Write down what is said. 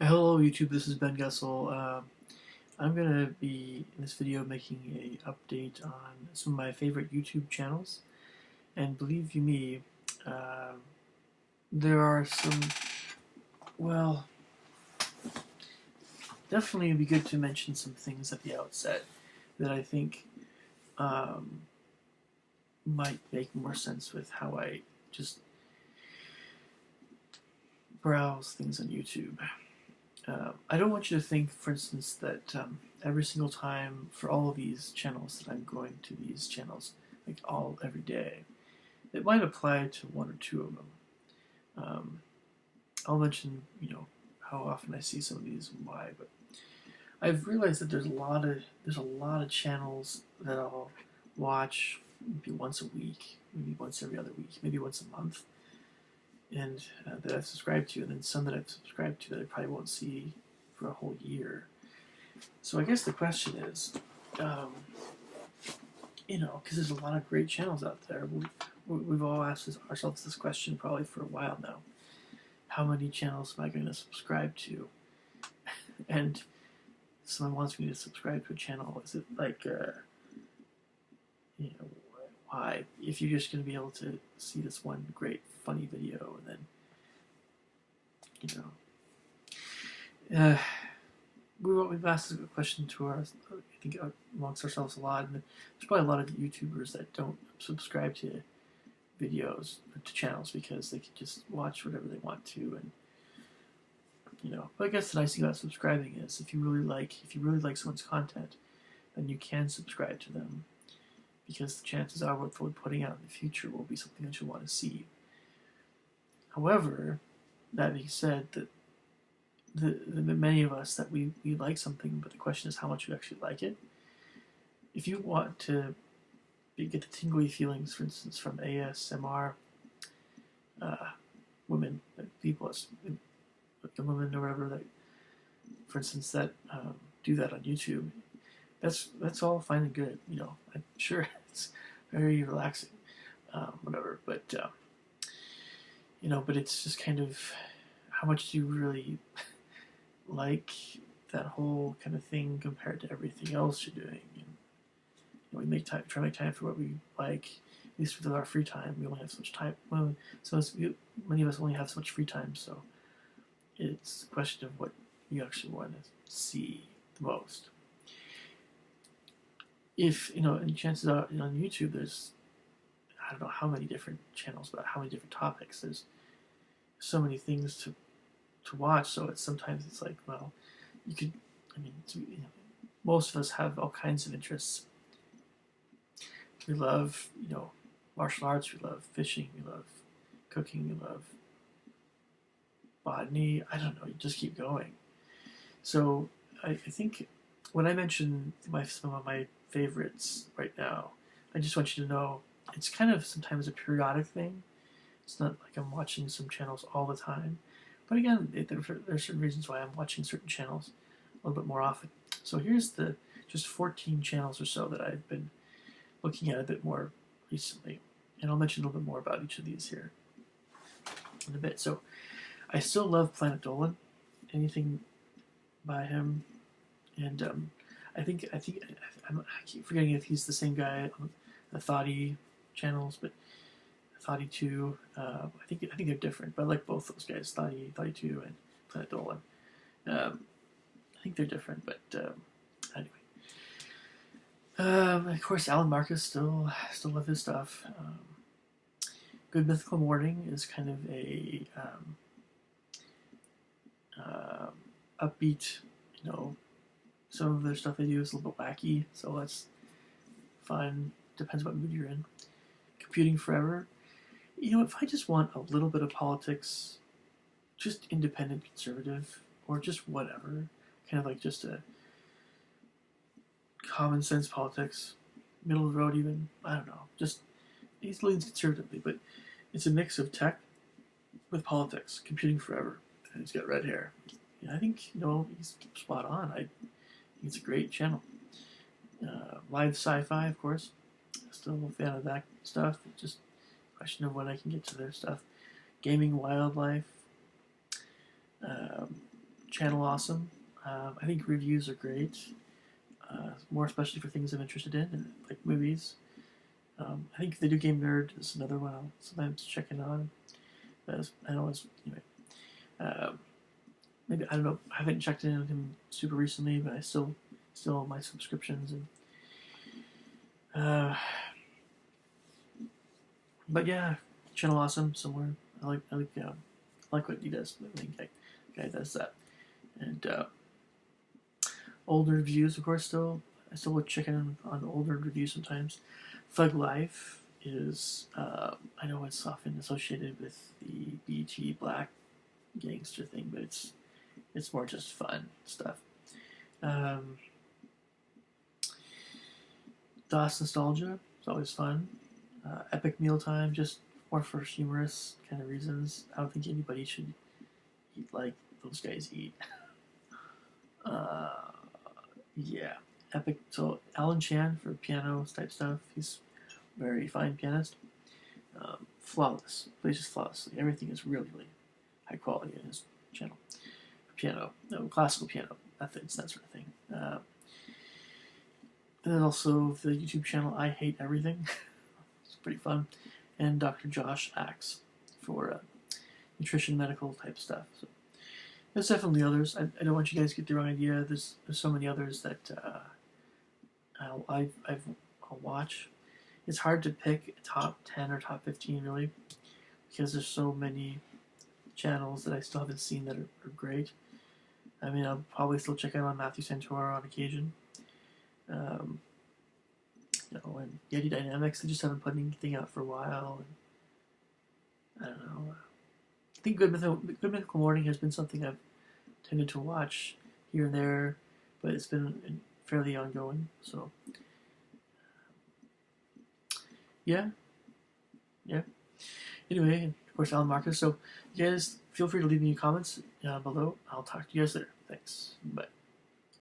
Hello YouTube, this is Ben Gessel. I'm going to be in this video making a update on some of my favorite YouTube channels. And believe you me, uh, there are some, well, definitely it'd be good to mention some things at the outset that I think um, might make more sense with how I just browse things on YouTube. I don't want you to think, for instance, that every single time for all of these channels that I'm going to these channels, like every day, it might apply to one or two of them. Um, I'll mention, how often I see some of these and why, but I've realized that there's a lot of channels that I'll watch maybe once a week, maybe once every other week, maybe once a month, and that I've subscribed to, and then some that I've subscribed to that I probably won't see for a whole year. So I guess the question is, um, because there's a lot of great channels out there. We've all asked ourselves this question probably for a while now. How many channels am I going to subscribe to? And someone wants me to subscribe to a channel. Is it like, you know, why? If you're just going to be able to see this one great funny video and then, we've asked the question to I think, amongst ourselves a lot, and there's probably a lot of YouTubers that don't subscribe to videos to channels because they can just watch whatever they want to, and But I guess the nice thing about subscribing is if you really like someone's content, then you can subscribe to them because the chances are what they're putting out in the future will be something that you want to see. However, that being said, that the many of us that we like something, but the question is how much you actually like it. If you want to get the tingly feelings, for instance, from ASMR uh, women, people, like the women or whatever that, for instance, that do that on YouTube, that's all fine and good. I'm sure it's very relaxing, whatever. But it's just kind of how much do you really like that whole kind of thing compared to everything else you're doing. And we try to make time for what we like. At least with our free time, we only have so much time. Well, many of us only have so much free time, so it's a question of what you actually want to see the most. If and chances are, on YouTube, there's I don't know how many different channels, but how many different topics. There's so many things to watch. So sometimes it's like, well, you could. I mean, most of us have all kinds of interests. We love, martial arts. We love fishing. We love cooking. We love botany. I don't know. You just keep going. So I think when I mention some of my favorites right now, I just want you to know it's kind of sometimes a periodic thing. It's not like I'm watching some channels all the time. But again, there are certain reasons why I'm watching certain channels a little bit more often. So here's the just 14 channels or so that I've been looking at a bit more recently. And I'll mention a little bit more about each of these here in a bit. So I still love Planet Dolan. Anything by him, and I keep forgetting if he's the same guy on the Thoughty channels, but Thoughty 2. I think they're different, but I like both those guys, Thoughty 2 and Planet Dolan. I think they're different, but anyway. Of course, Alan Marcus still love his stuff. Good Mythical Morning is kind of a upbeat. Some of their stuff they do is a little bit wacky, so that's fun. Depends what mood you're in. Computing Forever. If I just want a little bit of politics, just independent conservative, or just whatever, kind of like just a common sense politics, middle of the road even, I don't know, just he leans conservatively, but it's a mix of tech with politics. Computing Forever, and he's got red hair. I think he's spot on. I think it's a great channel. Live Sci-Fi, of course. Still a fan of that stuff. It's just a question of when I can get to their stuff. Gaming Wildlife. Channel Awesome. I think reviews are great, more especially for things I'm interested in, like movies. I think Video Game Nerd is another one I'll sometimes check in on. I know it's anyway. Uh, Maybe I don't know. I haven't checked in on him super recently, but I still own my subscriptions and. But yeah, Channel Awesome somewhere. I like what he does. I think guy does that. And older reviews, of course. I still would check in on older reviews sometimes. Thug Life is I know it's often associated with the BT Black gangster thing, but it's more just fun stuff. DOS Nostalgia is always fun. Epic Mealtime, just more for humorous kind of reasons. I don't think anybody should eat like those guys eat. Yeah, Epic. So Alan Chan for piano type stuff. He's a very fine pianist. Flawless. Plays just flawlessly. Everything is really, really high quality in his channel. Piano, no classical piano methods, that sort of thing. And then also the YouTube channel I Hate Everything. It's pretty fun. And Dr. Josh Axe for nutrition, medical type stuff. So there's definitely others. I don't want you guys to get the wrong idea. There's so many others that I'll watch. It's hard to pick top 10 or top 15 really, because there's so many channels that I still haven't seen that are great. I mean, I'll probably still check out on Matthew Santoro on occasion. And Yeti Dynamics, they just haven't put anything out for a while. And I don't know. I think Good Mythical Morning has been something I've tended to watch here and there, but it's been fairly ongoing. So, yeah. Anyway, of course, Alan Marcus. So, you guys, feel free to leave me comments below. I'll talk to you guys later. Thanks. Bye.